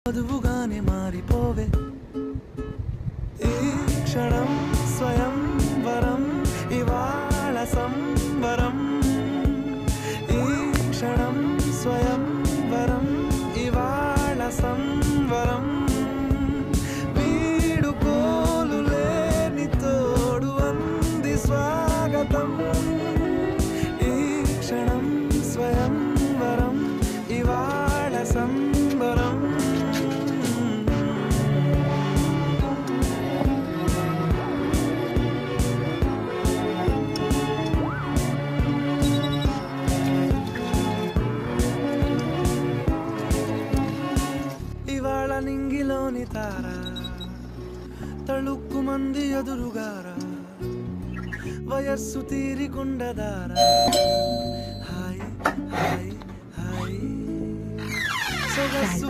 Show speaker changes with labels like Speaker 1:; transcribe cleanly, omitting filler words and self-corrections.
Speaker 1: వధువుగానే మారిపోవే ఈ క్షణం స్వయం వరం ఇవాళ సంబరం ఈ క్షణం స్వయం వరం ఇవాళ సంబరం వీడుకోలు లేని తోడు అంది స్వాగతం ఈ క్షణం స్వయం వరం ఇవాళ సంబరం ఇవాళ నింగిలోని తార తళుక్కు మంది ఎదురుగారా వయస్సు తీరికుండదారా హాయ్ హాయ్ హాయ్ సొగసు